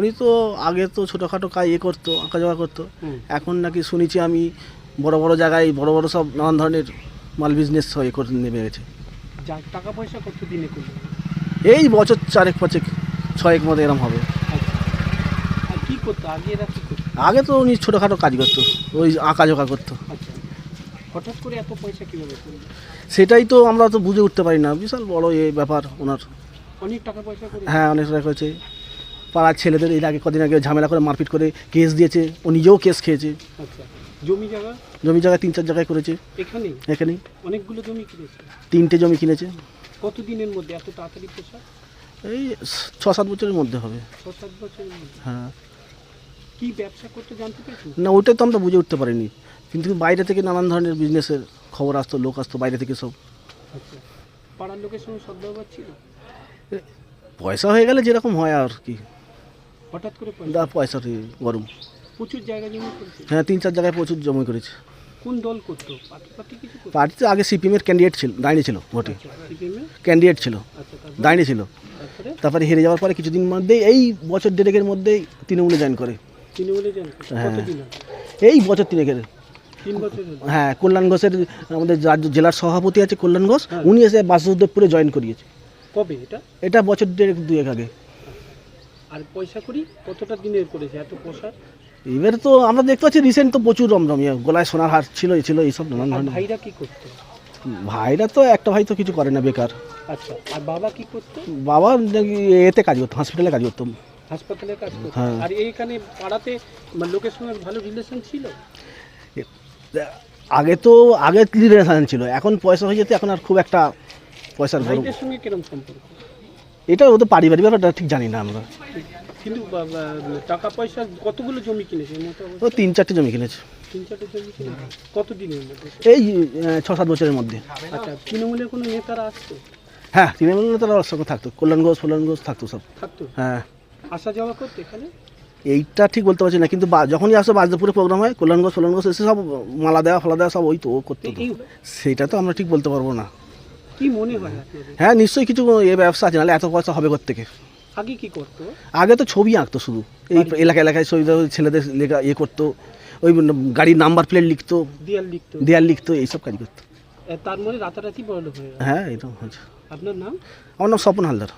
উনি তো আগে তো ছোটোখাটো কাজ করতো, আঁকা জোকা করতো। এখন নাকি শুনেছি আমি বড় বড় জায়গায় বড় বড় সব নানান ধরনের মাল বিজনেস করে নেমে গেছে। টাকা পয়সা কত দিনে করবে? এই বছর 4-5-6 মতো এরম হবে। আর কি করতো আগে, এরা কি করতো? আগে তো উনি ছোটোখাটো কাজ করতো, ওই আঁকা জোকা করতো। আচ্ছা, হঠাৎ করে এত পয়সা কীভাবে করলো? সেটাই তো আমরা তো বুঝে উঠতে পারি না, বিশাল বড় এই ব্যাপার ওনার। অনেক টাকা পয়সা করে? হ্যাঁ, অনেক টাকা করেছে। পাড়ার ছেলেদের এর আগে কদিন আগে ঝামেলা করে মারপিট করে কেস দিয়েছে, ও নিজেও কেস খেয়েছে। আচ্ছা, জমি জায়গা? জমি জায়গায় 3-4 জায়গায় করেছে। এখানেই অনেকগুলো জমি কিনেছে? 3টে জমি কিনেছে। কত দিনের মধ্যে এত তাড়াতাড়ি পয়সা? এই 6-7 বছরের মধ্যে হবে। 6-7 বছরের মধ্যে? হ্যাঁ। কি ব্যবসা করতে জানতে পেরেছি? না, ওইটাই তো আমরা বুঝে উঠতে পারিনি, কিন্তু বাইরে থেকে নানান ধরনের বিজনেসের খবর আসতো, লোক আসতো বাইরে থেকে সব। আচ্ছা, পাড়ার লোকের সঙ্গে সদ্ব্যবহার ছিল? পয়সা হয়ে গেলে যেরকম হয় আর কি, হঠাৎ করে পয়সার গরম। প্রচুর জায়গা জমি করেছে? হ্যাঁ, 3-4 জায়গায় প্রচুর জমি করেছে। কোন দল করতো? পার্টি কিছু করতো? পার্টিতে আগে সিপিএমের ক্যান্ডিডেট ছিল, দাঁড়িয়ে ছিল ভোটে। সিপিএমের ক্যান্ডিডেট ছিল, আচ্ছা, দাঁড়িয়ে ছিল। তারপরে হেরে যাওয়ার পরে কিছুদিন মধ্যেই, এই বছর দেড়েকের মধ্যেই তৃণমূলে জয়েন করে। তৃণমূলে জয়েন করে? হ্যাঁ, কতদিন আগে? এই বছর 3 3 বছর হলো? হ্যাঁ, কল্যাণ ঘোষের, আমাদের জেলার সভাপতি আছে কল্যাণ ঘোষ, উনি এসে বাসুদেবপুরে জয়েন করিয়েছে। কবে এটা? এটা বছর 1.5-2 আগে। আর পয়সা করি কতটা দিনের করেছে এত পয়সা? এবার তো আমরা দেখতে পাচ্ছি রিসেন্ট তো প্রচুর রমরমিয়া, গলায় সোনার হার ছিল, এইসব নানান ধরনের। ভাইরা কি করতো? ভাইরা তো একটা ভাই তো কিছু করে না, বেকার। আচ্ছা, আর বাবা কি করতো? বাবা এতে কাজ করতো, হসপিটালে কাজ করতো। হাসপাতালে কাজ করতো? হ্যাঁ। আর এইখানে পাড়াতে লোকের সঙ্গে ভালো রিলেশন ছিল? আগে রিলেশন ছিল, এখন পয়সা হয়ে যেতে এখন আর খুব একটা পয়সার গরম। ভাইদের সঙ্গে কিরকম সম্পর্ক? এটা ওদের পারিবারিক ব্যাপারটা ঠিক জানি না আমরা। কিন্তু টাকা পয়সা কতগুলো জমি কিনেছে মোটামুটি? ও 3-4টে জমি কিনেছে। 3-4টে জমি কিনেছে কত দিনের মধ্যে? এই 6-7 বছরের মধ্যে। আচ্ছা, তৃণমূলের কোনো নেতারা আসতো? হ্যাঁ, তৃণমূলের তারা ওর সঙ্গে থাকতো, কল্যাণ ঘোষ থাকতো সব। থাকতো? হ্যাঁ। আসা যাওয়া করতো এখানে? এইটা ঠিক বলতে পারছি না, কিন্তু যখনই আসতো বাজপুরে প্রোগ্রাম হয়, কল্যাণ ঘোষ এসে সব মালা দেওয়া ফলা দেওয়া সব ওই তো ও করতো তো। সেটা তো আমরা ঠিক বলতে পারবো না। কি মনে হয় আপনাদের? হ্যাঁ, নিশ্চয়ই কিছু ব্যবসা আছে, নাহলে এত পয়সা হবে কোত্থেকে। আগে কি করতো? আগে তো ছবি আঁকতো শুধু, এই এলাকায় ছবি ছেলেদের লেখা করতো, ওই গাড়ির নাম্বার প্লেট লিখতো, দেয়াল লিখতো, এইসব কাজ করতো। তার মধ্যে রাতারাতি বড়লোক হয়ে গেল? হ্যাঁ, এরকম হয়েছে। আপনার নাম? আমার নাম স্বপন হালদার।